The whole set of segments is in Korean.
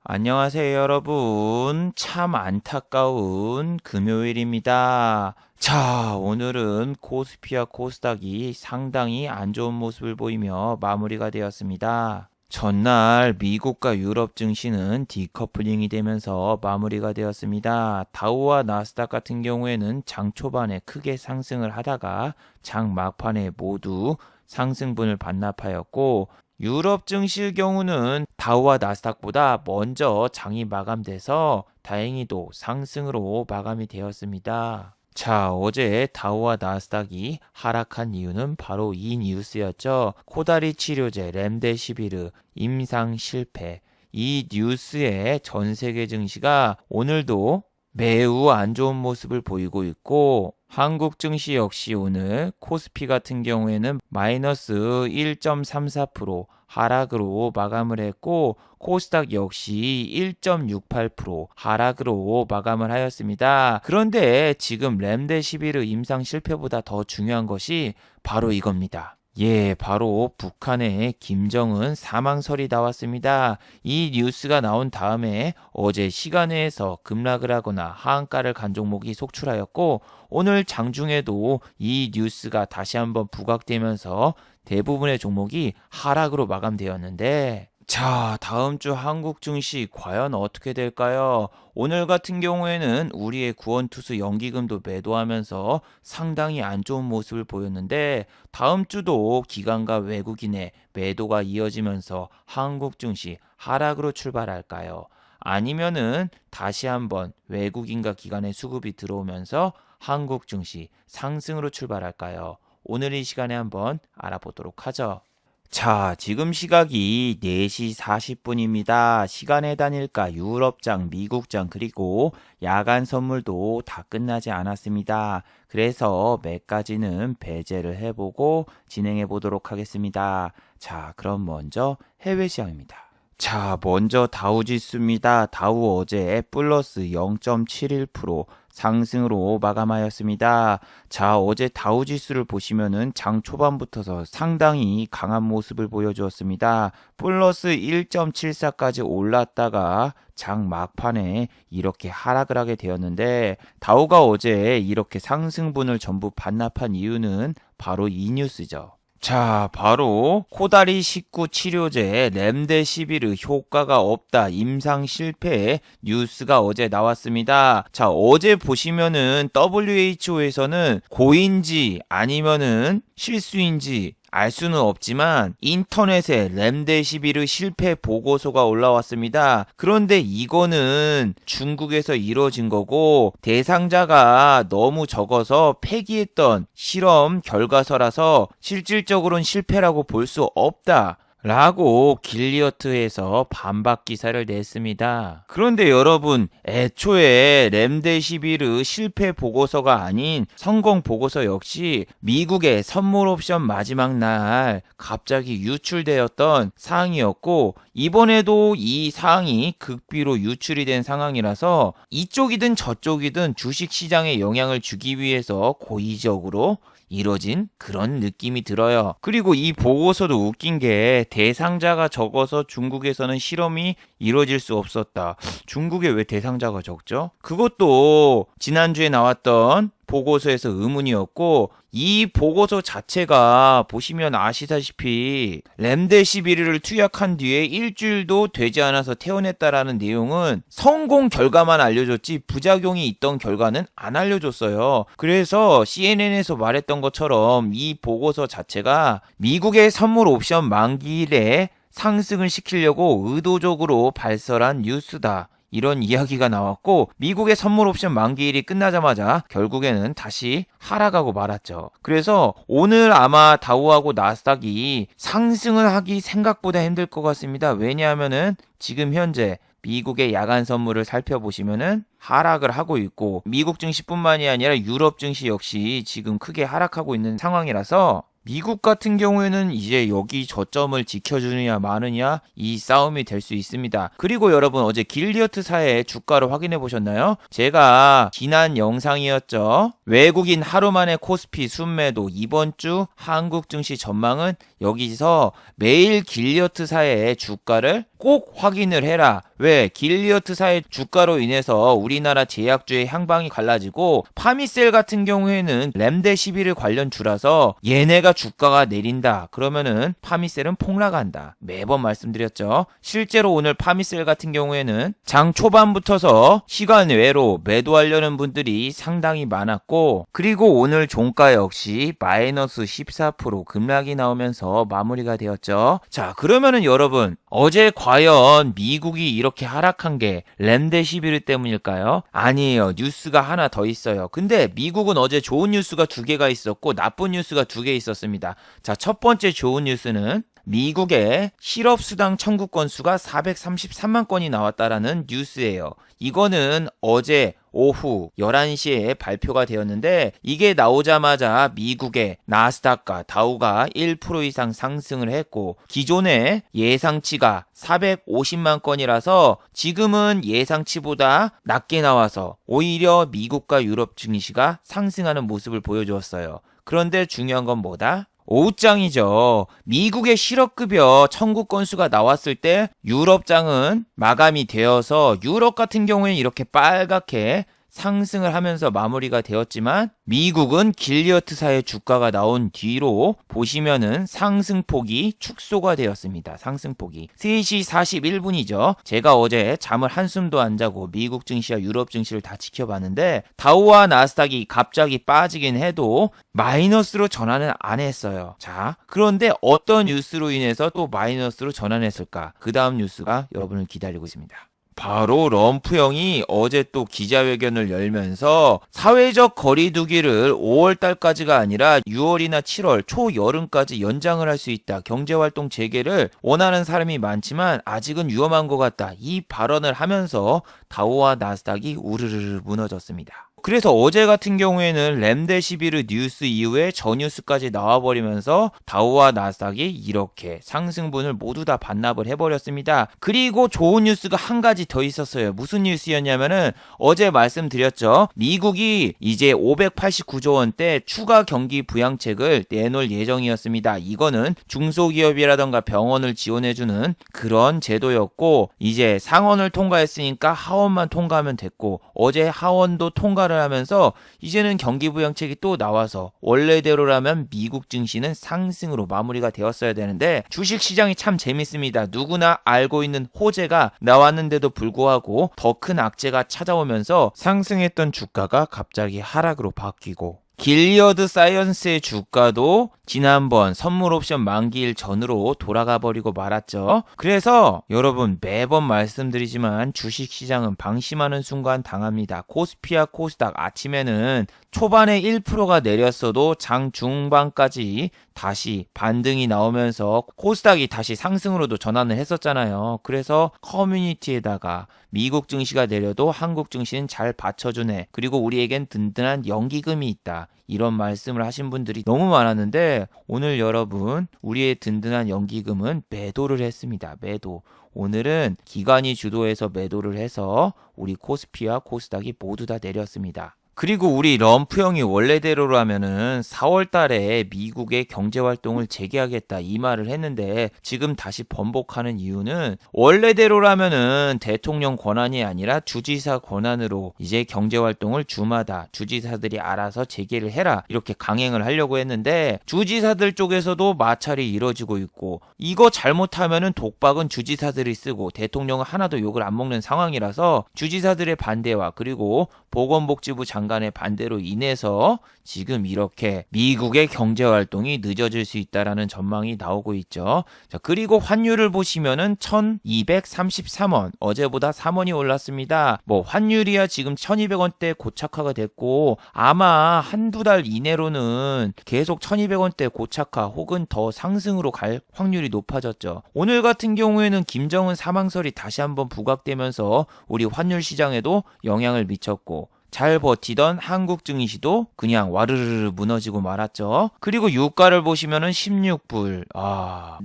안녕하세요, 여러분. 참 안타까운 금요일입니다. 자, 오늘은 코스피와 코스닥이 상당히 안 좋은 모습을 보이며 마무리가 되었습니다. 전날 미국과 유럽 증시는 디커플링이 되면서 마무리가 되었습니다. 다우와 나스닥 같은 경우에는 장 초반에 크게 상승을 하다가 장 막판에 모두 상승분을 반납하였고, 유럽 증시의 경우는 다우와 나스닥보다 먼저 장이 마감돼서 다행히도 상승으로 마감이 되었습니다. 자, 어제 다우와 나스닥이 하락한 이유는 바로 이 뉴스였죠. 코다리 치료제 렘데시비르 임상 실패. 이 뉴스에 전 세계 증시가 오늘도 매우 안 좋은 모습을 보이고 있고, 한국 증시 역시 오늘 코스피 같은 경우에는 마이너스 1.34% 하락으로 마감을 했고, 코스닥 역시 1.68% 하락으로 마감을 하였습니다. 그런데 지금 렘데시비르 임상 실패보다 더 중요한 것이 바로 이겁니다. 예, 바로 북한의 김정은 사망설이 나왔습니다. 이 뉴스가 나온 다음에 어제 시간외에서 급락을 하거나 하한가를 간 종목이 속출하였고, 오늘 장중에도 이 뉴스가 다시 한번 부각되면서 대부분의 종목이 하락으로 마감되었는데, 자, 다음 주 한국 증시 과연 어떻게 될까요? 오늘 같은 경우에는 우리의 구원투수 연기금도 매도하면서 상당히 안 좋은 모습을 보였는데, 다음 주도 기관과 외국인의 매도가 이어지면서 한국 증시 하락으로 출발할까요? 아니면은 다시 한번 외국인과 기관의 수급이 들어오면서 한국 증시 상승으로 출발할까요? 오늘 이 시간에 한번 알아보도록 하죠. 자, 지금 시각이 4시 40분입니다. 시간에 단일가 유럽장, 미국장, 그리고 야간 선물도 다 끝나지 않았습니다. 그래서 몇 가지는 배제를 해보고 진행해 보도록 하겠습니다. 자, 그럼 먼저 해외 시장입니다. 자, 먼저 다우지수입니다. 다우 어제 플러스 0.71% 상승으로 마감하였습니다. 자, 어제 다우지수를 보시면은 장 초반부터서 상당히 강한 모습을 보여주었습니다. 플러스 1.74까지 올랐다가 장 막판에 이렇게 하락을 하게 되었는데, 다우가 어제 이렇게 상승분을 전부 반납한 이유는 바로 이 뉴스죠. 자, 바로 코다리 식구 치료제 렘데시비르 효과가 없다 임상 실패의 뉴스가 어제 나왔습니다. 자, 어제 보시면은 WHO에서는 고인지 아니면은 실수인지 알 수는 없지만 인터넷에 렘데시비르 실패 보고서가 올라왔습니다. 그런데 이거는 중국에서 이루어진 거고, 대상자가 너무 적어서 폐기했던 실험 결과서라서 실질적으로는 실패라고 볼 수 없다 라고 길리어트에서 반박 기사를 냈습니다. 그런데 여러분, 애초에 렘데시비르 실패 보고서가 아닌 성공 보고서 역시 미국의 선물 옵션 마지막 날 갑자기 유출되었던 사항이었고, 이번에도 이 사항이 극비로 유출이 된 상황이라서 이쪽이든 저쪽이든 주식시장에 영향을 주기 위해서 고의적으로 이뤄진 그런 느낌이 들어요. 그리고 이 보고서도 웃긴 게 대상자가 적어서 중국에서는 실험이 이루어질 수 없었다. 중국에 왜 대상자가 적죠? 그것도 지난주에 나왔던 보고서에서 의문이었고, 이 보고서 자체가 보시면 아시다시피 렘데시비르를 투약한 뒤에 일주일도 되지 않아서 퇴원했다라는 내용은 성공 결과만 알려줬지 부작용이 있던 결과는 안 알려줬어요. 그래서 CNN에서 말했던 것처럼 이 보고서 자체가 미국의 선물 옵션 만기일에 상승을 시키려고 의도적으로 발설한 뉴스다, 이런 이야기가 나왔고, 미국의 선물 옵션 만기일이 끝나자마자 결국에는 다시 하락하고 말았죠. 그래서 오늘 아마 다우하고 나스닥이 상승을 하기 생각보다 힘들 것 같습니다. 왜냐하면은 지금 현재 미국의 야간 선물을 살펴보시면은 하락을 하고 있고, 미국 증시뿐만이 아니라 유럽 증시 역시 지금 크게 하락하고 있는 상황이라서 미국 같은 경우에는 이제 여기 저점을 지켜주느냐 마느냐 이 싸움이 될 수 있습니다. 그리고 여러분, 어제 길리어트사의 주가를 확인해 보셨나요? 제가 지난 영상이었죠. 외국인 하루 만에 코스피 순매도, 이번 주 한국 증시 전망은 여기서 매일 길리어트사의 주가를 꼭 확인을 해라. 왜? 길리어트사의 주가로 인해서 우리나라 제약주의 향방이 갈라지고 파미셀 같은 경우에는 렘데시비르 관련 주라서 얘네가 주가가 내린다. 그러면은 파미셀은 폭락한다. 매번 말씀드렸죠. 실제로 오늘 파미셀 같은 경우에는 장 초반부터서 시간 외로 매도하려는 분들이 상당히 많았고, 그리고 오늘 종가 역시 마이너스 14% 급락이 나오면서 마무리가 되었죠. 자, 그러면은 여러분, 어제 과연 미국이 이렇게 하락한 게 렘데시비르 때문일까요? 아니에요. 뉴스가 하나 더 있어요. 근데 미국은 어제 좋은 뉴스가 2개가 있었고 나쁜 뉴스가 2개 있었습니다. 자, 첫 번째 좋은 뉴스는 미국의 실업수당 청구 건수가 433만 건이 나왔다라는 뉴스예요. 이거는 어제 오후 11시에 발표가 되었는데, 이게 나오자마자 미국의 나스닥과 다우가 1% 이상 상승을 했고, 기존의 예상치가 450만 건이라서 지금은 예상치보다 낮게 나와서 오히려 미국과 유럽 증시가 상승하는 모습을 보여주었어요. 그런데 중요한 건 뭐다? 오후장이죠. 미국의 실업급여 청구 건수가 나왔을 때 유럽장은 마감이 되어서 유럽 같은 경우에는 이렇게 빨갛게 상승을 하면서 마무리가 되었지만, 미국은 길리어트사의 주가가 나온 뒤로 보시면은 상승폭이 축소가 되었습니다. 상승폭이 3시 41분이죠. 제가 어제 잠을 한숨도 안 자고 미국 증시와 유럽 증시를 다 지켜봤는데, 다우와 나스닥이 갑자기 빠지긴 해도 마이너스로 전환은 안 했어요. 자, 그런데 어떤 뉴스로 인해서 또 마이너스로 전환했을까? 그 다음 뉴스가 여러분을 기다리고 있습니다. 바로 럼프 형이 어제 또 기자회견을 열면서 사회적 거리두기를 5월달까지가 아니라 6월이나 7월 초여름까지 연장을 할 수 있다. 경제활동 재개를 원하는 사람이 많지만 아직은 위험한 것 같다. 이 발언을 하면서 다우와 나스닥이 우르르 무너졌습니다. 그래서 어제 같은 경우에는 렘데시비르 뉴스 이후에 저 뉴스까지 나와버리면서 다우와 나스닥이 이렇게 상승분을 모두 다 반납을 해버렸습니다. 그리고 좋은 뉴스가 한 가지 더 있었어요. 무슨 뉴스였냐면은 어제 말씀드렸죠. 미국이 이제 589조 원대 추가 경기 부양책을 내놓을 예정이었습니다. 이거는 중소기업이라던가 병원을 지원해주는 그런 제도였고, 이제 상원을 통과했으니까 하원만 통과하면 됐고, 어제 하원도 통과를 하면서 이제는 경기부양책이 또 나와서 원래대로라면 미국 증시는 상승으로 마무리가 되었어야 되는데, 주식시장이 참 재밌습니다. 누구나 알고 있는 호재가 나왔는데도 불구하고 더 큰 악재가 찾아오면서 상승했던 주가가 갑자기 하락으로 바뀌고, 길리어드 사이언스의 주가도 지난번 선물 옵션 만기일 전으로 돌아가 버리고 말았죠. 그래서 여러분, 매번 말씀드리지만 주식시장은 방심하는 순간 당합니다. 코스피와 코스닥 아침에는 초반에 1%가 내렸어도 장 중반까지 다시 반등이 나오면서 코스닥이 다시 상승으로도 전환을 했었잖아요. 그래서 커뮤니티에다가 미국 증시가 내려도 한국 증시는 잘 받쳐주네. 그리고 우리에겐 든든한 연기금이 있다. 이런 말씀을 하신 분들이 너무 많았는데, 오늘 여러분, 우리의 든든한 연기금은 매도를 했습니다. 매도. 오늘은 기관이 주도해서 매도를 해서 우리 코스피와 코스닥이 모두 다 내렸습니다. 그리고 우리 럼프 형이 원래대로라면은 4월 달에 미국의 경제활동을 재개하겠다 이 말을 했는데, 지금 다시 번복하는 이유는 원래대로라면은 대통령 권한이 아니라 주지사 권한으로 이제 경제활동을 주마다 주지사들이 알아서 재개를 해라 이렇게 강행을 하려고 했는데, 주지사들 쪽에서도 마찰이 이뤄지고 있고, 이거 잘못하면은 독박은 주지사들이 쓰고 대통령은 하나도 욕을 안 먹는 상황이라서 주지사들의 반대와 그리고 보건복지부 장관의 반대로 인해서 지금 이렇게 미국의 경제활동이 늦어질 수 있다라는 전망이 나오고 있죠. 자, 그리고 환율을 보시면은 1233원, 어제보다 3원이 올랐습니다. 뭐 환율이야 지금 1200원대 고착화가 됐고, 아마 한두 달 이내로는 계속 1200원대 고착화 혹은 더 상승으로 갈 확률이 높아졌죠. 오늘 같은 경우에는 김정은 사망설이 다시 한번 부각되면서 우리 환율 시장에도 영향을 미쳤고, 잘 버티던 한국 증시도 그냥 와르르르 무너지고 말았죠. 그리고 유가를 보시면은 16불.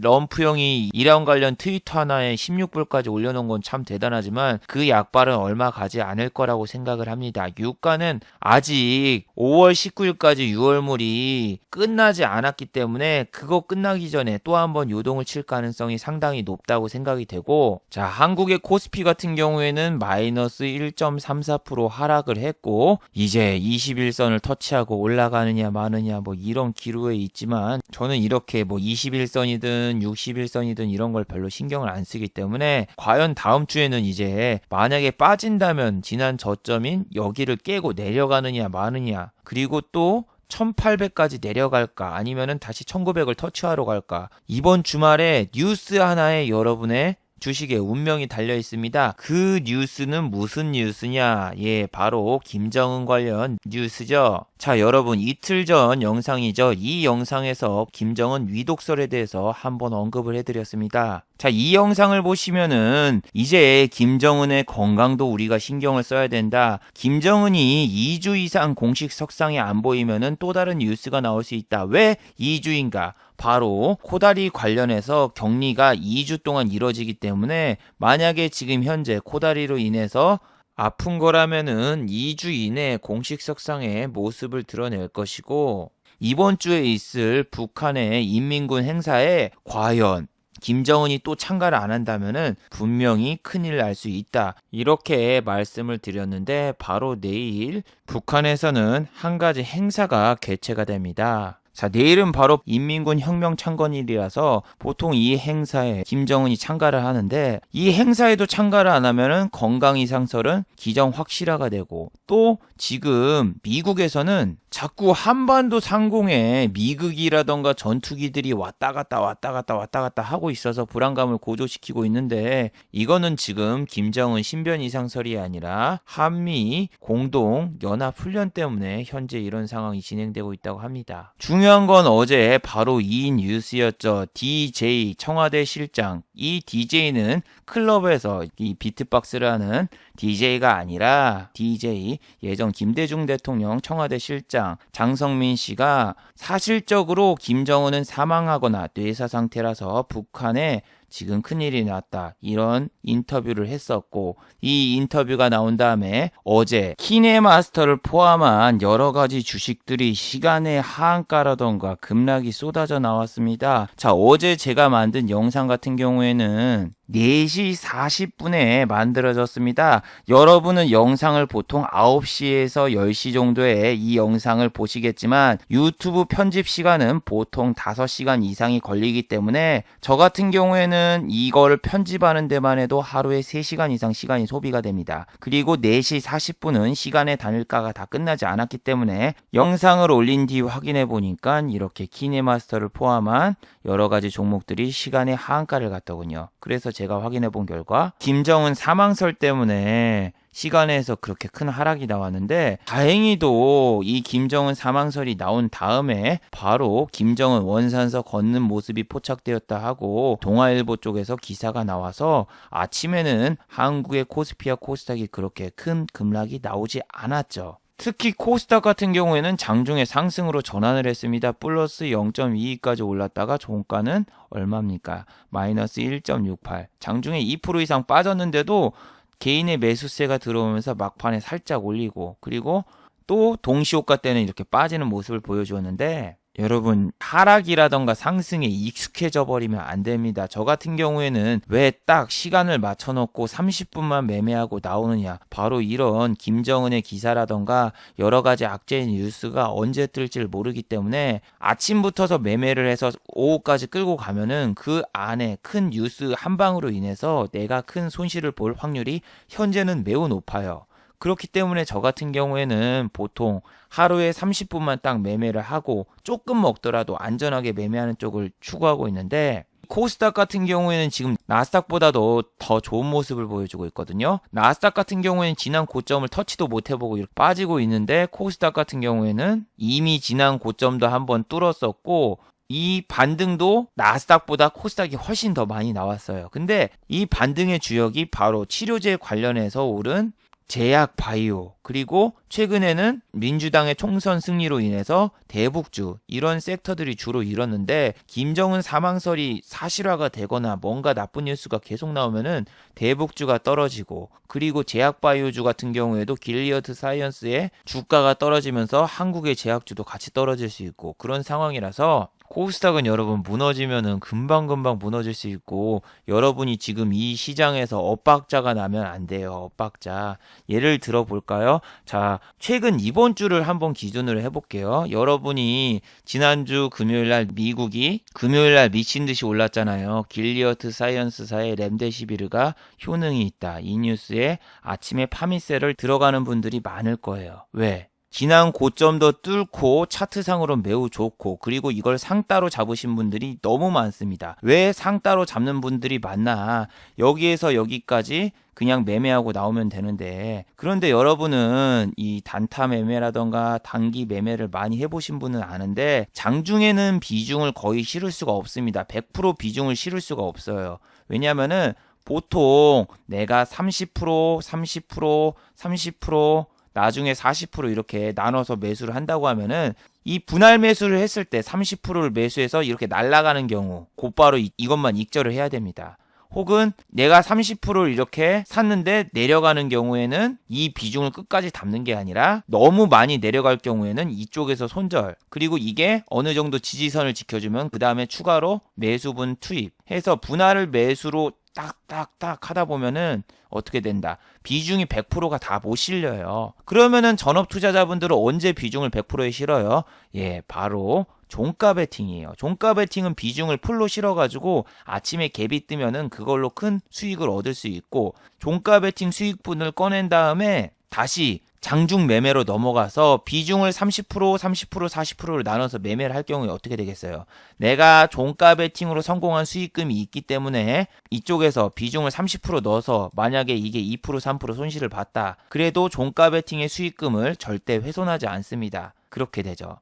럼프 형이 이랑 관련 트위터 하나에 16불까지 올려놓은 건 참 대단하지만 그 약발은 얼마 가지 않을 거라고 생각을 합니다. 유가는 아직 5월 19일까지 6월물이 끝나지 않았기 때문에 그거 끝나기 전에 또 한번 요동을 칠 가능성이 상당히 높다고 생각이 되고, 자, 한국의 코스피 같은 경우에는 마이너스 1.34% 하락을 했고 이제 21선을 터치하고 올라가느냐 마느냐 뭐 이런 기로에 있지만, 저는 이렇게 뭐 21선이든 61선이든 이런 걸 별로 신경을 안 쓰기 때문에 과연 다음 주에는 이제 만약에 빠진다면 지난 저점인 여기를 깨고 내려가느냐 마느냐, 그리고 또 1800까지 내려갈까 아니면은 다시 1900을 터치하러 갈까, 이번 주말에 뉴스 하나에 여러분의 주식의 운명이 달려 있습니다. 그 뉴스는 무슨 뉴스냐? 예, 바로 김정은 관련 뉴스죠. 자, 여러분, 이틀 전 영상이죠. 이 영상에서 김정은 위독설에 대해서 한번 언급을 해드렸습니다. 자, 이 영상을 보시면은 이제 김정은의 건강도 우리가 신경을 써야 된다. 김정은이 2주 이상 공식 석상에 안 보이면은 또 다른 뉴스가 나올 수 있다. 왜 2주인가? 바로 코다리 관련해서 격리가 2주 동안 이뤄지기 때문에 만약에 지금 현재 코다리로 인해서 아픈 거라면은 2주 이내 공식 석상의 모습을 드러낼 것이고, 이번 주에 있을 북한의 인민군 행사에 과연 김정은이 또 참가를 안 한다면은 분명히 큰일 날 수 있다. 이렇게 말씀을 드렸는데 바로 내일 북한에서는 한 가지 행사가 개최가 됩니다. 자, 내일은 바로 인민군 혁명 창건일이라서 보통 이 행사에 김정은이 참가를 하는데, 이 행사에도 참가를 안 하면은 건강 이상설은 기정 확실화가 되고, 또 지금 미국에서는 자꾸 한반도 상공에 미국이라던가 전투기들이 왔다 갔다 하고 있어서 불안감을 고조시키고 있는데, 이거는 지금 김정은 신변 이상설이 아니라 한미 공동 연합 훈련 때문에 현재 이런 상황이 진행되고 있다고 합니다. 중요한 건 어제 바로 이 뉴스였죠. DJ 청와대 실장, 이 DJ는 클럽에서 이 비트박스를 하는 DJ가 아니라 DJ 예전 김대중 대통령 청와대 실장 장성민 씨가 사실적으로 김정은은 사망하거나 뇌사 상태라서 북한에 지금 큰일이 났다, 이런 인터뷰를 했었고, 이 인터뷰가 나온 다음에 어제 키네마스터를 포함한 여러 가지 주식들이 시간의 하한가라던가 급락이 쏟아져 나왔습니다. 자, 어제 제가 만든 영상 같은 경우에는 4시 40분에 만들어졌습니다. 여러분은 영상을 보통 9시에서 10시 정도에 이 영상을 보시겠지만 유튜브 편집 시간은 보통 5시간 이상이 걸리기 때문에 저 같은 경우에는 이걸 편집하는 데만 해도 하루에 3시간 이상 시간이 소비가 됩니다. 그리고 4시 40분은 시간의 단일가가 다 끝나지 않았기 때문에 영상을 올린 뒤 확인해 보니까 이렇게 키네마스터를 포함한 여러 가지 종목들이 시간의 하한가를 갔더군요. 그래서 제가 확인해 본 결과 김정은 사망설 때문에 시간에서 그렇게 큰 하락이 나왔는데, 다행히도 이 김정은 사망설이 나온 다음에 바로 김정은 원산서 걷는 모습이 포착되었다 하고 동아일보 쪽에서 기사가 나와서 아침에는 한국의 코스피와 코스닥이 그렇게 큰 급락이 나오지 않았죠. 특히 코스닥 같은 경우에는 장중에 상승으로 전환을 했습니다. 플러스 0.22까지 올랐다가 종가는 얼마입니까? 마이너스 1.68. 장중에 2% 이상 빠졌는데도 개인의 매수세가 들어오면서 막판에 살짝 올리고, 그리고 또 동시호가 때는 이렇게 빠지는 모습을 보여주었는데, 여러분, 하락이라던가 상승에 익숙해져 버리면 안 됩니다. 저 같은 경우에는 왜 딱 시간을 맞춰놓고 30분만 매매하고 나오느냐, 바로 이런 김정은의 기사라던가 여러 가지 악재의 뉴스가 언제 뜰지 모르기 때문에 아침부터서 매매를 해서 오후까지 끌고 가면은 그 안에 큰 뉴스 한 방으로 인해서 내가 큰 손실을 볼 확률이 현재는 매우 높아요. 그렇기 때문에 저 같은 경우에는 보통 하루에 30분만 딱 매매를 하고 조금 먹더라도 안전하게 매매하는 쪽을 추구하고 있는데, 코스닥 같은 경우에는 지금 나스닥보다도 더 좋은 모습을 보여주고 있거든요. 나스닥 같은 경우에는 지난 고점을 터치도 못 해보고 이렇게 빠지고 있는데, 코스닥 같은 경우에는 이미 지난 고점도 한번 뚫었었고, 이 반등도 나스닥보다 코스닥이 훨씬 더 많이 나왔어요. 근데 이 반등의 주역이 바로 치료제 관련해서 오른 제약 바이오, 그리고 최근에는 민주당의 총선 승리로 인해서 대북주, 이런 섹터들이 주로 이뤘는데, 김정은 사망설이 사실화가 되거나 뭔가 나쁜 뉴스가 계속 나오면은 대북주가 떨어지고, 그리고 제약 바이오주 같은 경우에도 길리어드 사이언스의 주가가 떨어지면서 한국의 제약주도 같이 떨어질 수 있고, 그런 상황이라서 코스닥은 여러분 무너지면은 금방금방 무너질 수 있고, 여러분이 지금 이 시장에서 엇박자가 나면 안 돼요. 엇박자. 예를 들어 볼까요? 자, 최근 이번 주를 한번 기준으로 해볼게요. 여러분이 지난주 금요일날 미국이 금요일날 미친 듯이 올랐잖아요. 길리어드 사이언스사의 렘데시비르가 효능이 있다. 이 뉴스에 아침에 파미셀을 들어가는 분들이 많을 거예요. 왜? 지난 고점도 뚫고 차트상으로 매우 좋고, 그리고 이걸 상따로 잡으신 분들이 너무 많습니다. 왜 상따로 잡는 분들이 많나? 여기에서 여기까지 그냥 매매하고 나오면 되는데, 그런데 여러분은 이 단타 매매라던가 단기 매매를 많이 해보신 분은 아는데, 장중에는 비중을 거의 실을 수가 없습니다. 100% 비중을 실을 수가 없어요. 왜냐면은 보통 내가 30%, 30%, 30%, 나중에 40% 이렇게 나눠서 매수를 한다고 하면은, 이 분할 매수를 했을 때 30%를 매수해서 이렇게 날아가는 경우 곧바로 이것만 익절을 해야 됩니다. 혹은 내가 30%를 이렇게 샀는데 내려가는 경우에는 이 비중을 끝까지 담는 게 아니라 너무 많이 내려갈 경우에는 이쪽에서 손절, 그리고 이게 어느 정도 지지선을 지켜주면 그 다음에 추가로 매수분 투입해서 분할을 매수로 딱딱딱 하다 보면은 어떻게 된다? 비중이 100%가 다 못 실려요. 그러면은 전업 투자자분들은 언제 비중을 100%에 실어요? 예, 바로 종가 베팅이에요. 종가 베팅은 비중을 풀로 실어가지고 아침에 갭이 뜨면은 그걸로 큰 수익을 얻을 수 있고, 종가 베팅 수익분을 꺼낸 다음에 다시 장중 매매로 넘어가서 비중을 30%, 30%, 40%를 나눠서 매매를 할 경우에 어떻게 되겠어요? 내가 종가 베팅으로 성공한 수익금이 있기 때문에 이쪽에서 비중을 30% 넣어서 만약에 이게 2%, 3% 손실을 봤다. 그래도 종가 베팅의 수익금을 절대 훼손하지 않습니다. 그렇게 되죠.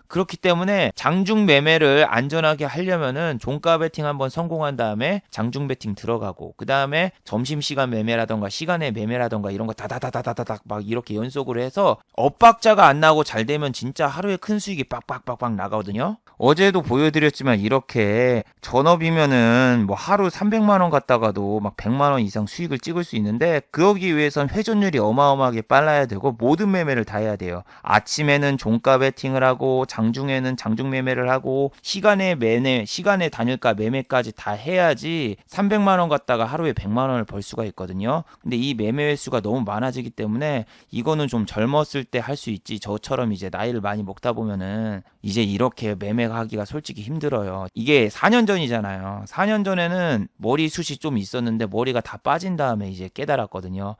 그렇기 때문에 장중 매매를 안전하게 하려면은 종가 베팅 한번 성공한 다음에 장중 베팅 들어가고, 그 다음에 점심시간 매매라던가 시간의 매매라던가 이런 거 다다다다다닥 막 이렇게 연속으로 해서 엇박자가 안 나고 잘 되면 진짜 하루에 큰 수익이 빡빡빡빡 나가거든요. 어제도 보여드렸지만 이렇게 전업이면은 뭐 하루 300만 원 갔다가도 막 100만 원 이상 수익을 찍을 수 있는데, 그러기 위해선 회전율이 어마어마하게 빨라야 되고 모든 매매를 다 해야 돼요. 아침에는 종가 베팅을 하고 장중에는 장중 매매를 하고 시간의 매매, 시간의 단일가 매매까지 다 해야지 300만 원 갔다가 하루에 100만 원을 벌 수가 있거든요. 근데 이 매매 횟수가 너무 많아지기 때문에 이거는 좀 젊었을 때 할 수 있지, 저처럼 이제 나이를 많이 먹다 보면은 이제 이렇게 매매가 하기가 솔직히 힘들어요. 이게 4년 전이잖아요. 4년 전에는 머리숱이 좀 있었는데 머리가 다 빠진 다음에 이제 깨달았거든요.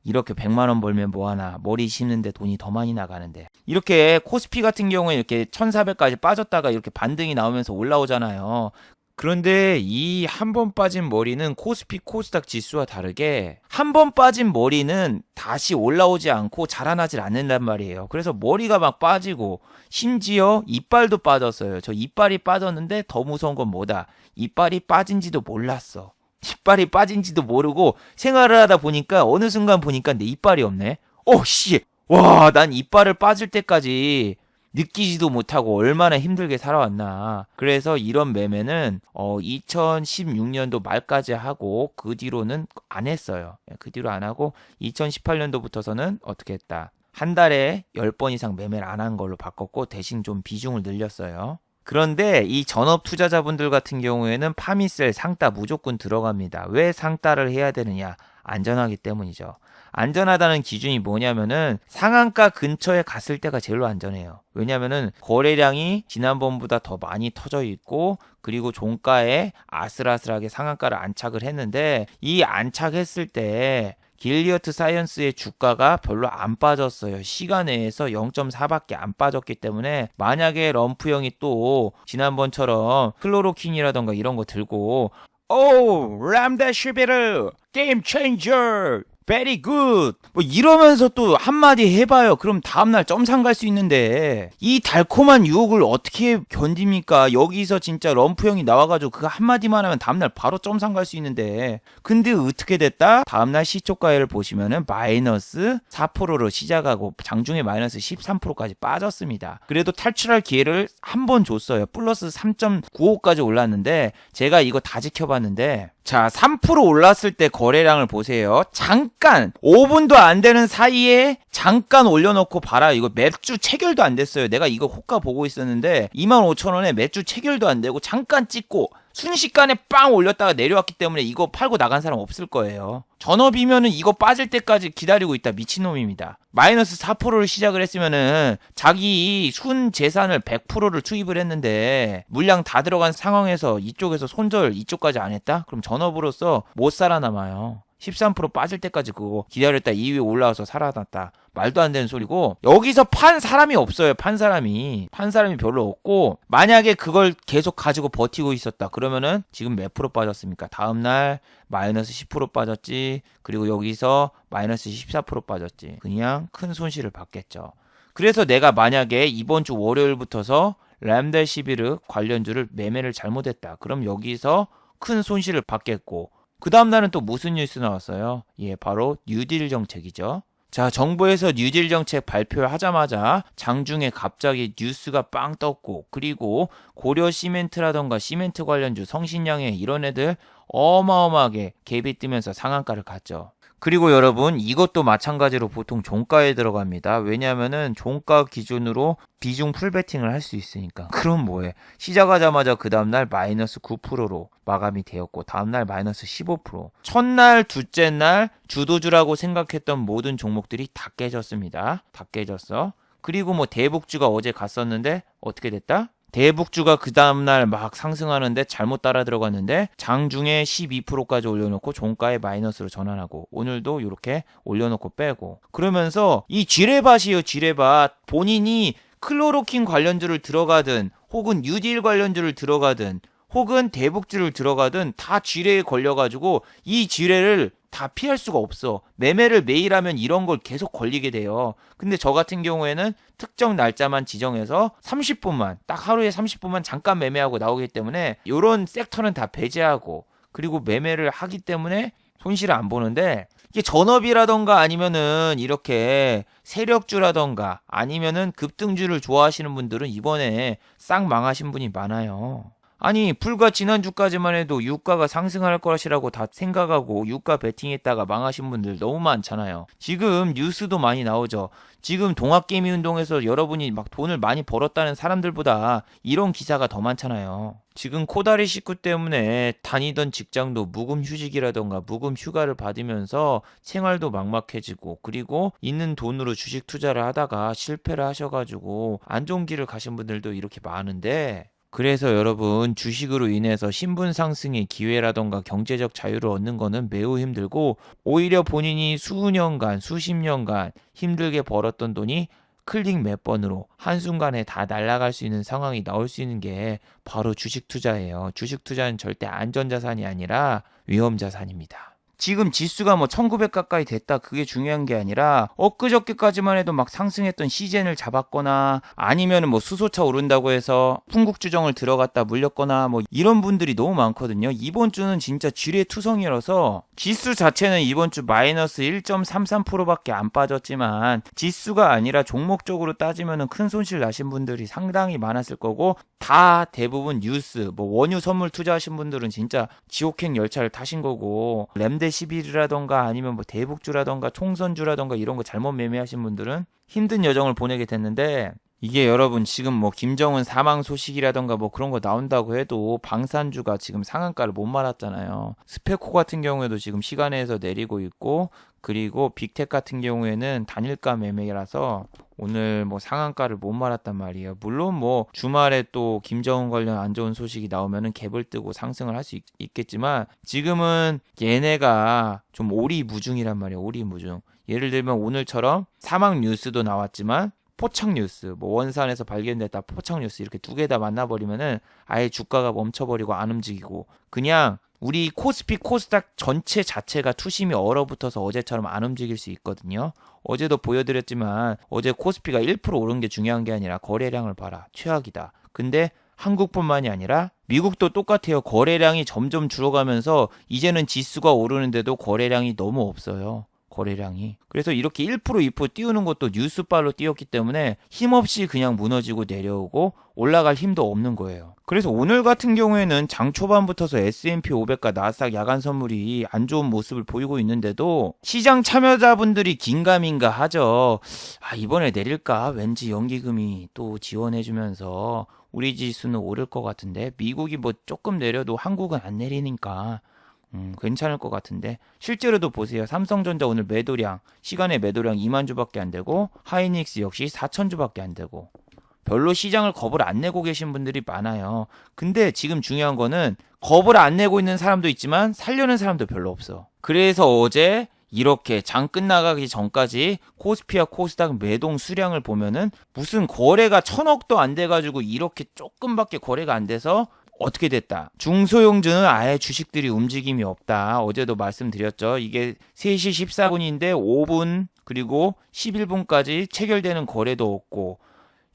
이렇게 100만 원 벌면 뭐하나, 머리 심는데 돈이 더 많이 나가는데. 이렇게 코스피 같은 경우에 이렇게 1400까지 빠졌다가 이렇게 반등이 나오면서 올라오잖아요. 그런데 이 한 번 빠진 머리는 코스피 코스닥 지수와 다르게 한 번 빠진 머리는 다시 올라오지 않고 자라나질 않는단 말이에요. 그래서 머리가 막 빠지고 심지어 이빨도 빠졌어요. 저 이빨이 빠졌는데 더 무서운 건 뭐다? 이빨이 빠진지도 몰랐어. 이빨이 빠진지도 모르고 생활을 하다 보니까 어느 순간 보니까 내 이빨이 없네. 씨. 와, 난 이빨을 빠질 때까지 느끼지도 못하고 얼마나 힘들게 살아왔나. 그래서 이런 매매는 2016년도 말까지 하고 그 뒤로는 안 했어요. 그 뒤로 안 하고 2018년도부터서는 어떻게 했다? 한 달에 10번 이상 매매를 안 한 걸로 바꿨고 대신 좀 비중을 늘렸어요. 그런데 이 전업 투자자분들 같은 경우에는 파미셀 상따 무조건 들어갑니다. 왜 상따를 해야 되느냐? 안전하기 때문이죠. 안전하다는 기준이 뭐냐면은 상한가 근처에 갔을 때가 제일 안전해요. 왜냐면은 거래량이 지난번보다 더 많이 터져 있고, 그리고 종가에 아슬아슬하게 상한가를 안착을 했는데, 이 안착했을 때 길리어드 사이언스의 주가가 별로 안 빠졌어요. 시간 내에서 0.4밖에 안 빠졌기 때문에 만약에 럼프형이 또 지난번처럼 클로로킨이라던가 이런 거 들고 람데시비르 게임 체인저 very good 뭐 이러면서 또 한마디 해봐요. 그럼 다음날 점상 갈 수 있는데 이 달콤한 유혹을 어떻게 견딥니까? 여기서 진짜 럼프 형이 나와가지고 그거 한마디만 하면 다음날 바로 점상 갈 수 있는데 근데 어떻게 됐다? 다음날 시초가를 보시면은 마이너스 4%로 시작하고 장중에 마이너스 13%까지 빠졌습니다. 그래도 탈출할 기회를 한 번 줬어요. 플러스 3.95까지 올랐는데 제가 이거 다 지켜봤는데 자, 3% 올랐을 때 거래량을 보세요. 잠깐 5분도 안 되는 사이에 잠깐 올려놓고 봐라. 이거 몇 주 체결도 안 됐어요. 내가 이거 호가 보고 있었는데 25,000원에 몇 주 체결도 안 되고 잠깐 찍고 순식간에 빵 올렸다가 내려왔기 때문에 이거 팔고 나간 사람 없을 거예요. 전업이면은 이거 빠질 때까지 기다리고 있다. 미친놈입니다. 마이너스 4%를 시작을 했으면은 자기 순 재산을 100%를 투입을 했는데 물량 다 들어간 상황에서 이쪽에서 손절 이쪽까지 안 했다? 그럼 전업으로서 못 살아남아요. 13% 빠질 때까지 그거 기다렸다 2위 올라와서 살아났다. 말도 안 되는 소리고 여기서 판 사람이 없어요. 판 사람이 별로 없고 만약에 그걸 계속 가지고 버티고 있었다. 그러면은 지금 몇 프로 빠졌습니까? 다음날 마이너스 10% 빠졌지. 그리고 여기서 마이너스 14% 빠졌지. 그냥 큰 손실을 받겠죠. 그래서 내가 만약에 이번 주 월요일부터서 람델 11 관련주를 매매를 잘못했다. 그럼 여기서 큰 손실을 받겠고 그 다음날은 또 무슨 뉴스 나왔어요? 예, 바로 뉴딜 정책이죠. 자, 정부에서 뉴딜 정책 발표하자마자 장중에 갑자기 뉴스가 빵 떴고 그리고 고려 시멘트라던가 시멘트 관련주 성신양해 이런 애들 어마어마하게 갭이 뜨면서 상한가를 갔죠. 그리고 여러분 이것도 마찬가지로 보통 종가에 들어갑니다. 왜냐하면은 종가 기준으로 비중 풀베팅을 할 수 있으니까. 그럼 뭐해? 시작하자마자 그 다음날 마이너스 9%로 마감이 되었고 다음날 마이너스 15%. 첫날 둘째 날 주도주라고 생각했던 모든 종목들이 다 깨졌습니다. 다 깨졌어. 그리고 뭐 대북주가 어제 갔었는데 어떻게 됐다? 대북주가 그 다음날 막 상승하는데 잘못 따라 들어갔는데 장중에 12%까지 올려놓고 종가에 마이너스로 전환하고 오늘도 이렇게 올려놓고 빼고 그러면서 이 지뢰밭이에요. 지뢰밭. 본인이 클로로킨 관련주를 들어가든 혹은 뉴딜 관련주를 들어가든 혹은 대북주를 들어가든 다 지뢰에 걸려가지고 이 지뢰를 다 피할 수가 없어. 매매를 매일 하면 이런 걸 계속 걸리게 돼요. 근데 저 같은 경우에는 특정 날짜만 지정해서 30분만 딱 하루에 30분만 잠깐 매매하고 나오기 때문에 이런 섹터는 다 배제하고 그리고 매매를 하기 때문에 손실을 안 보는데 이게 전업이라던가 아니면은 이렇게 세력주라던가 아니면은 급등주를 좋아하시는 분들은 이번에 싹 망하신 분이 많아요. 아니 불과 지난주까지만 해도 유가가 상승할 것이라고 다 생각하고 유가 베팅했다가 망하신 분들 너무 많잖아요. 지금 뉴스도 많이 나오죠. 지금 동학개미운동에서 여러분이 막 돈을 많이 벌었다는 사람들보다 이런 기사가 더 많잖아요. 지금 코다리 식구 때문에 다니던 직장도 무금휴직이라던가 무금휴가를 받으면서 생활도 막막해지고 그리고 있는 돈으로 주식 투자를 하다가 실패를 하셔가지고 안 좋은 길을 가신 분들도 이렇게 많은데 그래서 여러분 주식으로 인해서 신분 상승의 기회라던가 경제적 자유를 얻는 거는 매우 힘들고 오히려 본인이 수년간 수십 년간 힘들게 벌었던 돈이 클릭 몇 번으로 한순간에 다 날아갈 수 있는 상황이 나올 수 있는 게 바로 주식 투자예요. 주식 투자는 절대 안전자산이 아니라 위험자산입니다. 지금 지수가 뭐 1900 가까이 됐다 그게 중요한 게 아니라 엊그저께까지만 해도 막 상승했던 시젠을 잡았거나 아니면은 뭐 수소차 오른다고 해서 풍국주정을 들어갔다 물렸거나 뭐 이런 분들이 너무 많거든요. 이번 주는 진짜 지뢰투성이라서 지수 자체는 이번 주 마이너스 1.33%밖에 안 빠졌지만 지수가 아니라 종목적으로 따지면은 큰 손실 나신 분들이 상당히 많았을 거고 다 대부분 뉴스 뭐 원유 선물 투자하신 분들은 진짜 지옥행 열차를 타신 거고 램데 11이라던가 아니면 뭐 대북주라던가 총선주라던가 이런 거 잘못 매매하신 분들은 힘든 여정을 보내게 됐는데 이게 여러분 지금 뭐 김정은 사망 소식이라던가 뭐 그런 거 나온다고 해도 방산주가 지금 상한가를 못 말았잖아요. 스페코 같은 경우에도 지금 시간에서 내리고 있고 그리고 빅텍 같은 경우에는 단일가 매매라서 오늘 뭐 상한가를 못 말았단 말이에요. 물론 뭐 주말에 또 김정은 관련 안 좋은 소식이 나오면은 갭을 뜨고 상승을 할 수 있겠지만 지금은 얘네가 좀 오리무중이란 말이에요. 오리무중. 예를 들면 오늘처럼 사망 뉴스도 나왔지만 포착 뉴스, 뭐 원산에서 발견됐다 포착 뉴스 이렇게 두 개 다 만나버리면은 아예 주가가 멈춰버리고 안 움직이고 그냥 우리 코스피 코스닥 전체 자체가 투심이 얼어붙어서 어제처럼 안 움직일 수 있거든요. 어제도 보여드렸지만 어제 코스피가 1% 오른 게 중요한 게 아니라 거래량을 봐라. 최악이다. 근데 한국뿐만이 아니라 미국도 똑같아요. 거래량이 점점 줄어가면서 이제는 지수가 오르는데도 거래량이 너무 없어요. 거래량이. 그래서 이렇게 1% 2% 띄우는 것도 뉴스발로 띄웠기 때문에 힘없이 그냥 무너지고 내려오고 올라갈 힘도 없는 거예요. 그래서 오늘 같은 경우에는 장 초반부터서 S&P 500과 나스닥 야간 선물이 안 좋은 모습을 보이고 있는데도 시장 참여자분들이 긴가민가 하죠. 이번에 내릴까? 왠지 연기금이 또 지원해주면서 우리 지수는 오를 것 같은데 미국이 뭐 조금 내려도 한국은 안 내리니까 괜찮을 것 같은데 실제로도 보세요. 삼성전자 오늘 매도량 시간에 매도량 2만 주밖에 안 되고 하이닉스 역시 4천 주밖에 안 되고 별로 시장을 겁을 안 내고 계신 분들이 많아요. 근데 지금 중요한 거는 겁을 안 내고 있는 사람도 있지만 살려는 사람도 별로 없어. 그래서 어제 이렇게 장 끝나가기 전까지 코스피와 코스닥 매동 수량을 보면은 무슨 거래가 1,000억도 안 돼가지고 이렇게 조금밖에 거래가 안 돼서 어떻게 됐다. 중소형주는 아예 주식들이 움직임이 없다. 어제도 말씀드렸죠. 이게 3시 14분인데 5분 그리고 11분까지 체결되는 거래도 없고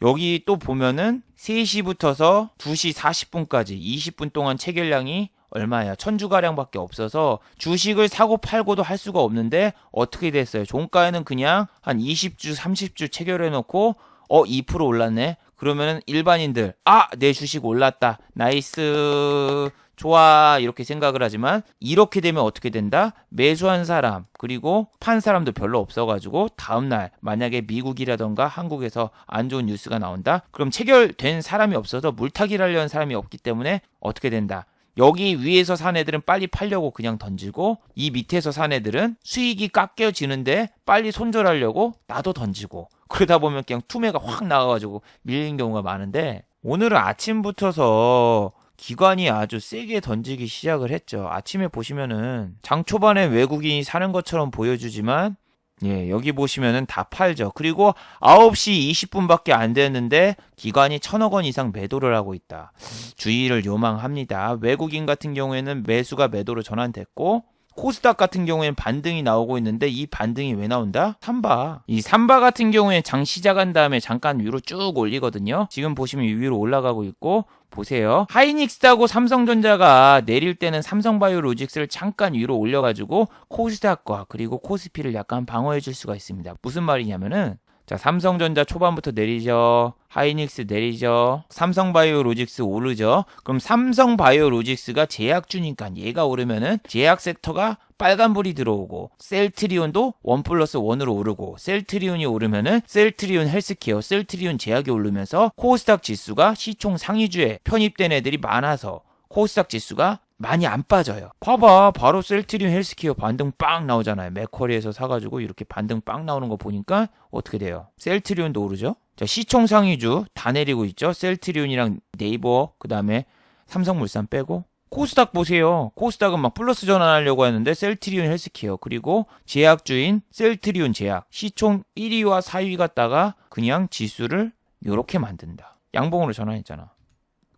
여기 또 보면은 3시부터서 2시 40분까지 20분 동안 체결량이 얼마야? 1,000주가량밖에 없어서 주식을 사고 팔고도 할 수가 없는데 어떻게 됐어요? 종가에는 그냥 한 20주 30주 체결해놓고 2% 올랐네? 그러면은 일반인들 내 주식 올랐다 나이스 좋아 이렇게 생각을 하지만 이렇게 되면 어떻게 된다? 매수한 사람 그리고 판 사람도 별로 없어가지고 다음날 만약에 미국이라던가 한국에서 안 좋은 뉴스가 나온다? 그럼 체결된 사람이 없어서 물타기를 하려는 사람이 없기 때문에 어떻게 된다? 여기 위에서 산 애들은 빨리 팔려고 그냥 던지고 이 밑에서 산 애들은 수익이 깎여지는데 빨리 손절하려고 나도 던지고 그러다 보면 그냥 투매가 확 나와가지고 밀리는 경우가 많은데 오늘은 아침부터서 기관이 아주 세게 던지기 시작을 했죠. 아침에 보시면은 장 초반에 외국인이 사는 것처럼 보여주지만 여기 보시면은 다 팔죠. 그리고 9시 20분밖에 안 됐는데 기관이 1,000억 원 이상 매도를 하고 있다. 주의를 요망합니다. 외국인 같은 경우에는 매수가 매도로 전환됐고 코스닥 같은 경우에는 반등이 나오고 있는데 이 반등이 왜 나온다? 삼바. 이 삼바 같은 경우에 장 시작한 다음에 잠깐 위로 쭉 올리거든요. 지금 보시면 위로 올라가고 있고 보세요. 하이닉스하고 삼성전자가 내릴 때는 삼성바이오로직스를 잠깐 위로 올려가지고 코스닥과 그리고 코스피를 약간 방어해 줄 수가 있습니다. 무슨 말이냐면은 자, 삼성전자 초반부터 내리죠. 하이닉스 내리죠. 삼성바이오로직스 오르죠. 그럼 삼성바이오로직스가 제약주니까 얘가 오르면은 제약 섹터가 빨간불이 들어오고 셀트리온도 1+1으로 오르고 셀트리온이 오르면은 셀트리온 헬스케어, 셀트리온 제약이 오르면서 코스닥 지수가 시총 상위주에 편입된 애들이 많아서 코스닥 지수가 많이 안 빠져요. 봐봐. 바로 셀트리온 헬스케어 반등 빵 나오잖아요. 맥쿼리에서 사가지고 이렇게 반등 빵 나오는 거 보니까 어떻게 돼요? 셀트리온도 오르죠? 자, 시총 상위주 다 내리고 있죠? 셀트리온이랑 네이버, 그 다음에 삼성물산 빼고. 코스닥 보세요. 코스닥은 막 플러스 전환하려고 했는데 셀트리온 헬스케어 그리고 제약주인 셀트리온 제약 시총 1위와 4위 갔다가 그냥 지수를 요렇게 만든다. 양봉으로 전환했잖아.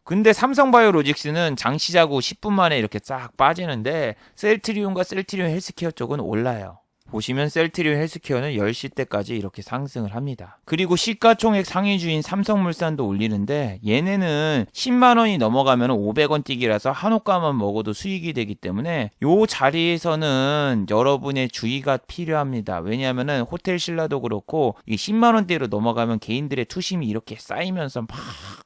근데 삼성바이오로직스는 장 시작 후 10분 만에 이렇게 싹 빠지는데 셀트리온과 셀트리온 헬스케어 쪽은 올라요. 보시면 셀트리온 헬스케어는 10시 때까지 이렇게 상승을 합니다. 그리고 시가총액 상위주인 삼성물산도 올리는데 얘네는 10만 원이 넘어가면 500원 뛰기라서 한 호가만 먹어도 수익이 되기 때문에 요 자리에서는 여러분의 주의가 필요합니다. 왜냐하면 호텔 신라도 그렇고 이 10만 원대로 넘어가면 개인들의 투심이 이렇게 쌓이면서 막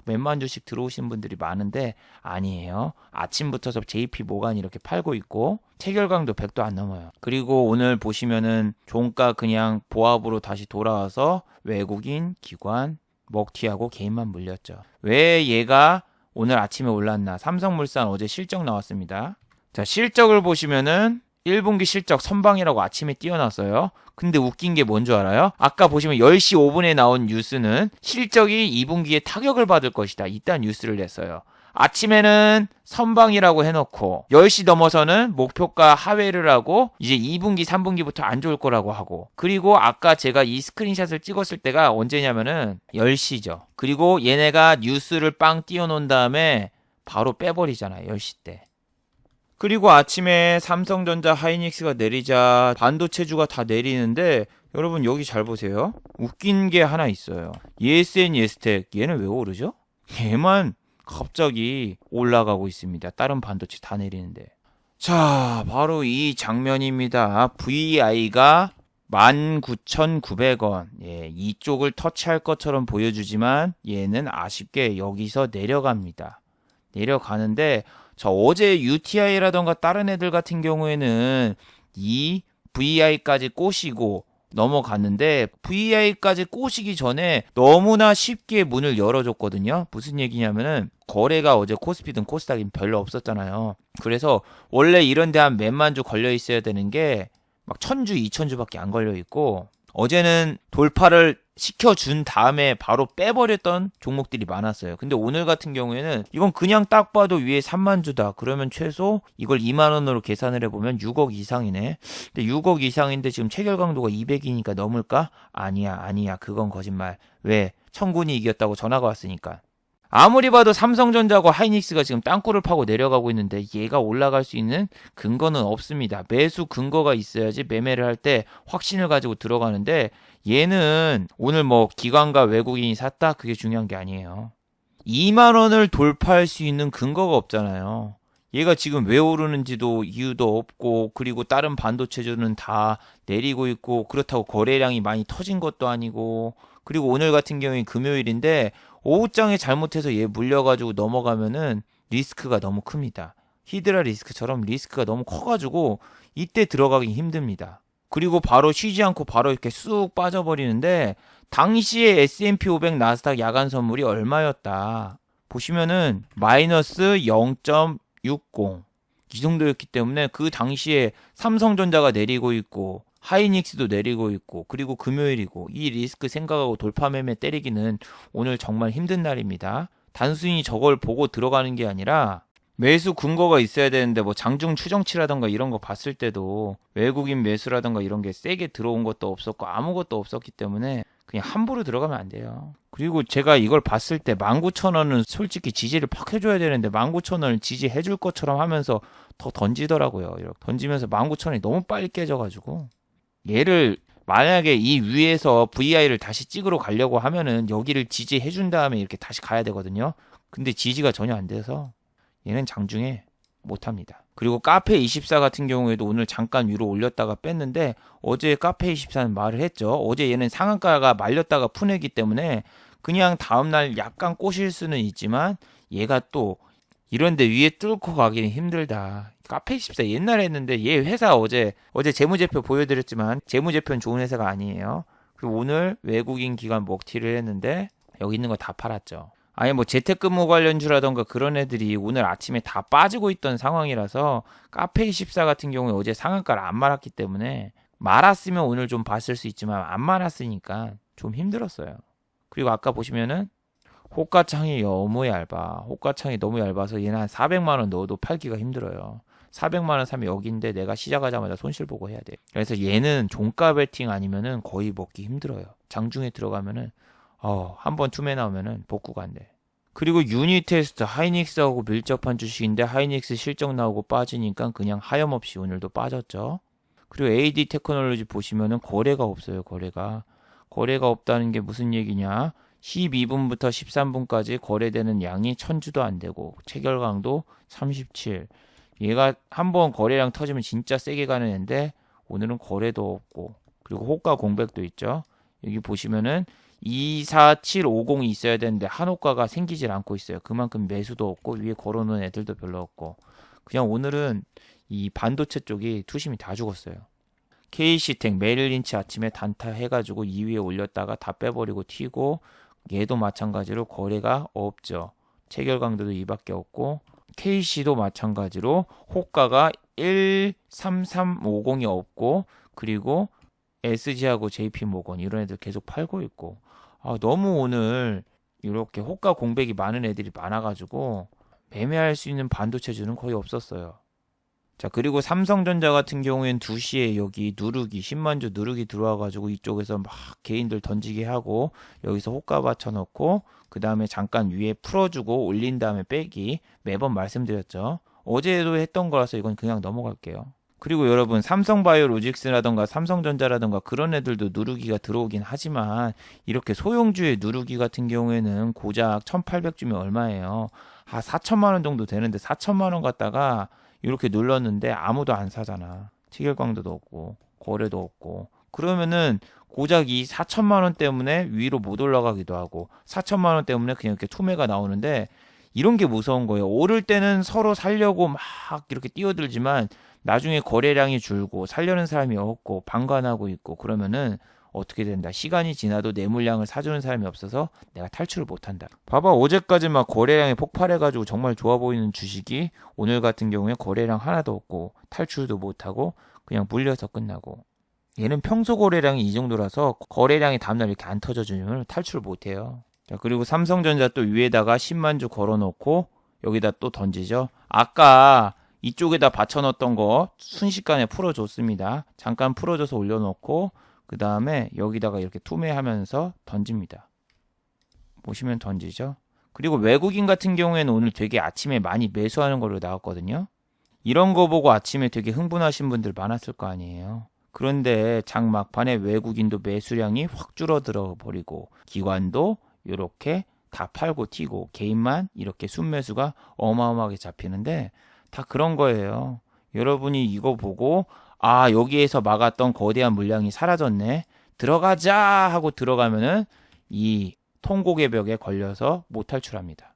몇만 주씩 들어오신 분들이 많은데 아니에요. 아침부터서 JP 모간이 이렇게 팔고 있고 체결강도 100도 안 넘어요. 그리고 오늘 보시면은 종가 그냥 보합으로 다시 돌아와서 외국인, 기관, 먹튀하고 개인만 물렸죠. 왜 얘가 오늘 아침에 올랐나? 삼성물산 어제 실적 나왔습니다. 자, 실적을 보시면은 1분기 실적 선방이라고 아침에 띄워놨어요. 근데 웃긴 게 뭔 줄 알아요? 아까 보시면 10시 5분에 나온 뉴스는 실적이 2분기에 타격을 받을 것이다. 이딴 뉴스를 냈어요. 아침에는 선방이라고 해놓고 10시 넘어서는 목표가 하회를 하고 이제 2분기 3분기부터 안 좋을 거라고 하고 그리고 아까 제가 이 스크린샷을 찍었을 때가 언제냐면은 10시죠. 그리고 얘네가 뉴스를 빵 띄워놓은 다음에 바로 빼버리잖아요. 10시 때. 그리고 아침에 삼성전자, 하이닉스가 내리자 반도체주가 다 내리는데 여러분 여기 잘 보세요. 웃긴 게 하나 있어요. ESN, 예스텍 얘는 왜 오르죠? 얘만 갑자기 올라가고 있습니다. 다른 반도체 다 내리는데. 자, 바로 이 장면입니다. VI가 19,900원. 예, 이쪽을 터치할 것처럼 보여주지만 얘는 아쉽게 여기서 내려갑니다. 내려가는데 자, 어제 UTI라던가 다른 애들 같은 경우에는 이 VI까지 꼬시고 넘어갔는데 VI까지 꼬시기 전에 너무나 쉽게 문을 열어줬거든요. 무슨 얘기냐면은 거래가 어제 코스피든 코스닥인 별로 없었잖아요. 그래서 원래 이런 데 한 몇만 주 걸려 있어야 되는 게 막 1,000주, 2,000주밖에 안 걸려 있고 어제는 돌파를 시켜준 다음에 바로 빼버렸던 종목들이 많았어요. 근데 오늘 같은 경우에는 이건 그냥 딱 봐도 위에 3만 주다. 그러면 최소 이걸 2만 원으로 계산을 해보면 6억 이상이네. 근데 6억 이상인데 지금 체결 강도가 200이니까 넘을까? 아니야. 그건 거짓말. 왜? 청군이 이겼다고 전화가 왔으니까. 아무리 봐도 삼성전자하고 하이닉스가 지금 땅굴을 파고 내려가고 있는데 얘가 올라갈 수 있는 근거는 없습니다. 매수 근거가 있어야지 매매를 할 때 확신을 가지고 들어가는데 얘는 오늘 뭐 기관과 외국인이 샀다? 그게 중요한 게 아니에요. 2만 원을 돌파할 수 있는 근거가 없잖아요. 얘가 지금 왜 오르는지도 이유도 없고 그리고 다른 반도체주는 다 내리고 있고 그렇다고 거래량이 많이 터진 것도 아니고 그리고 오늘 같은 경우엔 금요일인데 오후장에 잘못해서 얘 물려가지고 넘어가면은 리스크가 너무 큽니다. 히드라 리스크처럼 리스크가 너무 커가지고 이때 들어가기 힘듭니다. 그리고 바로 쉬지 않고 바로 이렇게 쑥 빠져버리는데 당시에 S&P 500 나스닥 야간 선물이 얼마였다. 보시면은 마이너스 0.60 이 정도였기 때문에 그 당시에 삼성전자가 내리고 있고 하이닉스도 내리고 있고 그리고 금요일이고 이 리스크 생각하고 돌파 매매 때리기는 오늘 정말 힘든 날입니다. 단순히 저걸 보고 들어가는 게 아니라 매수 근거가 있어야 되는데 뭐 장중 추정치라던가 이런 거 봤을 때도 외국인 매수라던가 이런 게 세게 들어온 것도 없었고 아무것도 없었기 때문에 그냥 함부로 들어가면 안 돼요. 그리고 제가 이걸 봤을 때 19,000원은 솔직히 지지를 팍 해줘야 되는데 19,000원을 지지해줄 것처럼 하면서 더 던지더라고요. 이렇게 던지면서 19,000원이 너무 빨리 깨져가지고 얘를 만약에 이 위에서 VI를 다시 찍으러 가려고 하면은 여기를 지지해준 다음에 이렇게 다시 가야 되거든요. 근데 지지가 전혀 안 돼서 얘는 장중에 못합니다. 그리고 카페24 같은 경우에도 오늘 잠깐 위로 올렸다가 뺐는데 어제 카페24는 말을 했죠. 어제 얘는 상한가가 말렸다가 푸내기 때문에 그냥 다음날 약간 꼬실 수는 있지만 얘가 또 이런데 위에 뚫고 가기는 힘들다. 카페24 옛날에 했는데 얘 회사 어제 재무제표 보여드렸지만 재무제표는 좋은 회사가 아니에요. 그리고 오늘 외국인 기관 먹튀를 했는데 여기 있는 거 다 팔았죠. 아니 뭐 재택근무 관련주라던가 그런 애들이 오늘 아침에 다 빠지고 있던 상황이라서 카페24 같은 경우에 어제 상한가를 안 말았기 때문에 말았으면 오늘 좀 봤을 수 있지만 안 말았으니까 좀 힘들었어요. 그리고 아까 보시면은 호가창이 너무 얇아. 호가창이 너무 얇아서 얘는 한 400만 원 넣어도 팔기가 힘들어요. 400만 원 사면 여기인데 내가 시작하자마자 손실 보고 해야 돼. 그래서 얘는 종가 베팅 아니면은 거의 먹기 힘들어요. 장중에 들어가면은 한번 투매 나오면은 복구가 안 돼. 그리고 유니테스트 하이닉스하고 밀접한 주식인데 하이닉스 실적 나오고 빠지니까 그냥 하염없이 오늘도 빠졌죠. 그리고 AD 테크놀로지 보시면은 거래가 없어요. 거래가 없다는 게 무슨 얘기냐? 12분부터 13분까지 거래되는 양이 1000주도 안 되고 체결 강도 37. 얘가 한번 거래량 터지면 진짜 세게 가는 애인데 오늘은 거래도 없고 그리고 호가 공백도 있죠. 여기 보시면은 24750이 있어야 되는데 한호가가 생기질 않고 있어요. 그만큼 매수도 없고 위에 걸어놓은 애들도 별로 없고 그냥 오늘은 이 반도체 쪽이 투심이 다 죽었어요. KC텍 메릴린치 아침에 단타 해가지고 2위에 올렸다가 다 빼버리고 튀고 얘도 마찬가지로 거래가 없죠. 체결 강도도 이밖에 없고 KC도 마찬가지로 호가가 13350이 없고 그리고 SG하고 JP모건 이런 애들 계속 팔고 있고 너무 오늘 이렇게 호가 공백이 많은 애들이 많아가지고 매매할 수 있는 반도체주는 거의 없었어요. 자 그리고 삼성전자 같은 경우엔 2시에 여기 누르기 10만주 누르기 들어와가지고 이쪽에서 막 개인들 던지게 하고 여기서 호가 받쳐놓고 그 다음에 잠깐 위에 풀어주고 올린 다음에 빼기 매번 말씀드렸죠. 어제도 했던 거라서 이건 그냥 넘어갈게요. 그리고 여러분 삼성바이오로직스라던가 삼성전자라던가 그런 애들도 누르기가 들어오긴 하지만 이렇게 소형주의 누르기 같은 경우에는 고작 1800주면 얼마예요? 4천만 원 정도 되는데 4천만 원 갖다가 이렇게 눌렀는데 아무도 안 사잖아. 체결광도도 없고 거래도 없고 그러면은 고작 이 4천만 원 때문에 위로 못 올라가기도 하고 4천만 원 때문에 그냥 이렇게 투매가 나오는데 이런 게 무서운 거예요. 오를 때는 서로 살려고 막 이렇게 뛰어들지만 나중에 거래량이 줄고 살려는 사람이 없고 방관하고 있고 그러면은 어떻게 된다. 시간이 지나도 내 물량을 사주는 사람이 없어서 내가 탈출을 못한다. 봐봐 어제까지 막 거래량이 폭발해가지고 정말 좋아 보이는 주식이 오늘 같은 경우에 거래량 하나도 없고 탈출도 못하고 그냥 물려서 끝나고 얘는 평소 거래량이 이 정도라서 거래량이 다음날 이렇게 안 터져주면 탈출을 못해요. 자 그리고 삼성전자 또 위에다가 10만 주 걸어놓고 여기다 또 던지죠. 아까 이쪽에다 받쳐놓었던 거 순식간에 풀어줬습니다. 잠깐 풀어줘서 올려놓고 그 다음에 여기다가 이렇게 투매하면서 던집니다. 보시면 던지죠. 그리고 외국인 같은 경우에는 오늘 되게 아침에 많이 매수하는 걸로 나왔거든요. 이런 거 보고 아침에 되게 흥분하신 분들 많았을 거 아니에요. 그런데 장 막판에 외국인도 매수량이 확 줄어들어 버리고 기관도 이렇게 다 팔고 튀고 개인만 이렇게 순매수가 어마어마하게 잡히는데 다 그런 거예요. 여러분이 이거 보고 여기에서 막았던 거대한 물량이 사라졌네. 들어가자 하고 들어가면은 이 통곡의 벽에 걸려서 못 탈출합니다.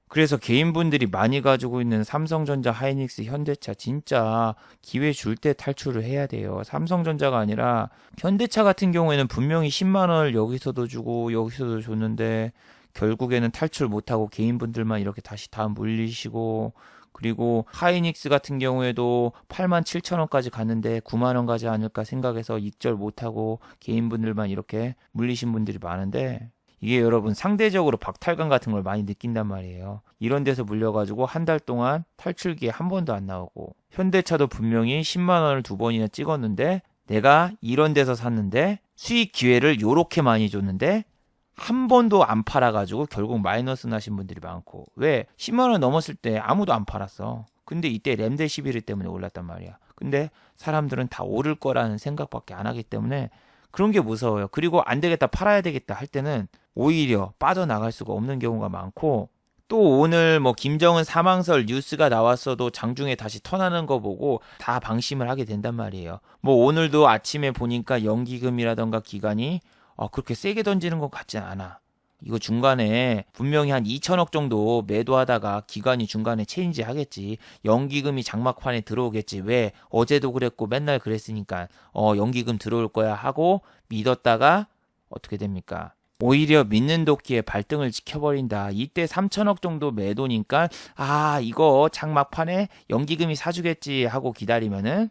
그래서 개인분들이 많이 가지고 있는 삼성전자, 하이닉스, 현대차 진짜 기회 줄 때 탈출을 해야 돼요. 삼성전자가 아니라 현대차 같은 경우에는 분명히 10만 원을 여기서도 주고 여기서도 줬는데 결국에는 탈출 못하고 개인분들만 이렇게 다시 다 물리시고 그리고 하이닉스 같은 경우에도 8만 7천 원까지 갔는데 9만 원 가지 않을까 생각해서 익절 못하고 개인분들만 이렇게 물리신 분들이 많은데 이게 여러분 상대적으로 박탈감 같은 걸 많이 느낀단 말이에요. 이런 데서 물려가지고 한 달 동안 탈출기에 한 번도 안 나오고 현대차도 분명히 10만 원을 두 번이나 찍었는데 내가 이런 데서 샀는데 수익 기회를 요렇게 많이 줬는데 한 번도 안 팔아가지고 결국 마이너스 나신 분들이 많고 왜? 10만 원 넘었을 때 아무도 안 팔았어. 근데 이때 램데시비르 때문에 올랐단 말이야. 근데 사람들은 다 오를 거라는 생각밖에 안 하기 때문에 그런 게 무서워요. 그리고 안 되겠다 팔아야 되겠다 할 때는 오히려 빠져나갈 수가 없는 경우가 많고 또 오늘 뭐 김정은 사망설 뉴스가 나왔어도 장중에 다시 턴하는 거 보고 다 방심을 하게 된단 말이에요. 뭐 오늘도 아침에 보니까 연기금이라던가 기관이 그렇게 세게 던지는 것 같진 않아. 이거 중간에 분명히 한 2천억 정도 매도하다가 기관이 중간에 체인지 하겠지. 연기금이 장막판에 들어오겠지. 왜? 어제도 그랬고 맨날 그랬으니까 연기금 들어올 거야 하고 믿었다가 어떻게 됩니까? 오히려 믿는 도끼에 발등을 지켜버린다. 이때 3천억 정도 매도니까 이거 장막판에 연기금이 사주겠지 하고 기다리면은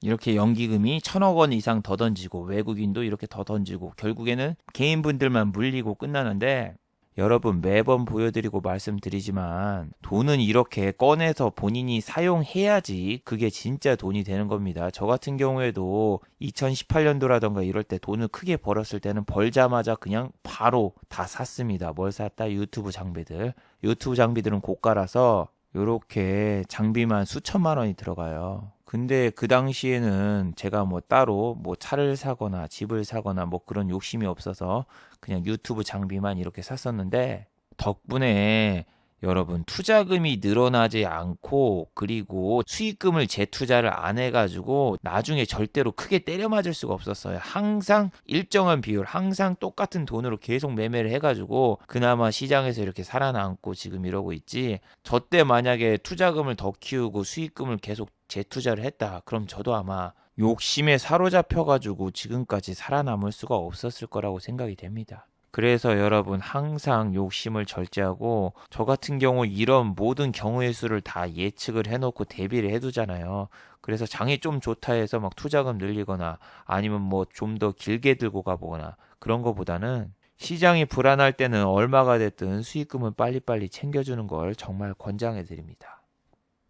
이렇게 연기금이 1,000억 원 이상 더 던지고 외국인도 이렇게 더 던지고 결국에는 개인분들만 물리고 끝나는데 여러분 매번 보여드리고 말씀드리지만 돈은 이렇게 꺼내서 본인이 사용해야지 그게 진짜 돈이 되는 겁니다. 저 같은 경우에도 2018년도라던가 이럴 때 돈을 크게 벌었을 때는 벌자마자 그냥 바로 다 샀습니다. 뭘 샀다? 유튜브 장비들. 유튜브 장비들은 고가라서 요렇게 장비만 수천만 원이 들어가요. 근데 그 당시에는 제가 뭐 따로 뭐 차를 사거나 집을 사거나 뭐 그런 욕심이 없어서 그냥 유튜브 장비만 이렇게 샀었는데 덕분에 여러분 투자금이 늘어나지 않고 그리고 수익금을 재투자를 안 해가지고 나중에 절대로 크게 때려 맞을 수가 없었어요. 항상 일정한 비율 항상 똑같은 돈으로 계속 매매를 해가지고 그나마 시장에서 이렇게 살아남고 지금 이러고 있지. 저 때 만약에 투자금을 더 키우고 수익금을 계속 재투자를 했다 그럼 저도 아마 욕심에 사로잡혀가지고 지금까지 살아남을 수가 없었을 거라고 생각이 됩니다. 그래서 여러분 항상 욕심을 절제하고 저 같은 경우 이런 모든 경우의 수를 다 예측을 해놓고 대비를 해두잖아요. 그래서 장이 좀 좋다 해서 막 투자금 늘리거나 아니면 뭐 좀 더 길게 들고 가보거나 그런 거보다는 시장이 불안할 때는 얼마가 됐든 수익금은 빨리빨리 챙겨주는 걸 정말 권장해 드립니다.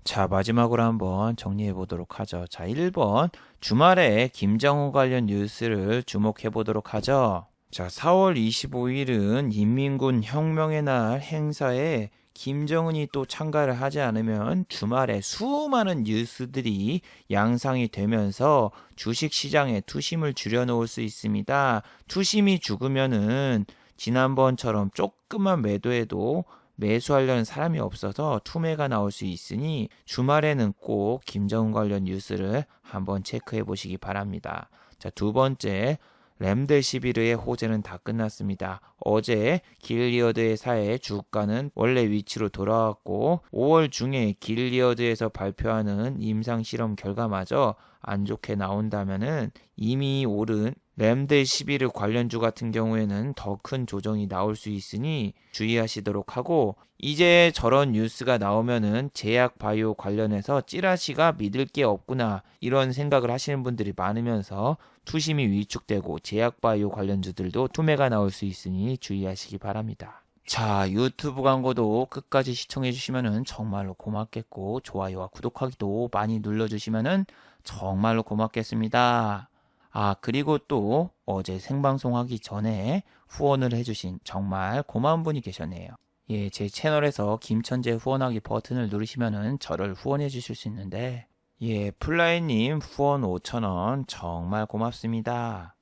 자, 마지막으로 한번 정리해 보도록 하죠. 자, 1번 주말에 김정은 관련 뉴스를 주목해 보도록 하죠. 자, 4월 25일은 인민군 혁명의 날 행사에 김정은이 또 참가를 하지 않으면 주말에 수많은 뉴스들이 양상이 되면서 주식 시장에 투심을 줄여놓을 수 있습니다. 투심이 죽으면은 지난번처럼 조금만 매도해도 매수하려는 사람이 없어서 투매가 나올 수 있으니 주말에는 꼭 김정은 관련 뉴스를 한번 체크해 보시기 바랍니다. 자, 두 번째, 램데시비르의 호재는 다 끝났습니다. 어제 길리어드의 사해 주가는 원래 위치로 돌아왔고 5월 중에 길리어드에서 발표하는 임상실험 결과마저 안 좋게 나온다면은 이미 오른 램데시비르 관련주 같은 경우에는 더 큰 조정이 나올 수 있으니 주의하시도록 하고, 이제 저런 뉴스가 나오면은 제약 바이오 관련해서 찌라시가 믿을 게 없구나 이런 생각을 하시는 분들이 많으면서 투심이 위축되고 제약 바이오 관련주들도 투매가 나올 수 있으니 주의하시기 바랍니다. 자, 유튜브 광고도 끝까지 시청해 주시면은 정말로 고맙겠고, 좋아요와 구독하기도 많이 눌러주시면은 정말로 고맙겠습니다. 아, 그리고 또 어제 생방송하기 전에 후원을 해주신 정말 고마운 분이 계셨네요. 예, 제 채널에서 김천재 후원하기 버튼을 누르시면은 저를 후원해 주실 수 있는데, 예, 플라이님 후원 5,000원 정말 고맙습니다.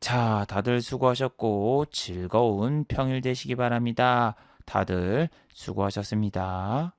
자, 다들 수고하셨고 즐거운 평일 되시기 바랍니다. 다들 수고하셨습니다.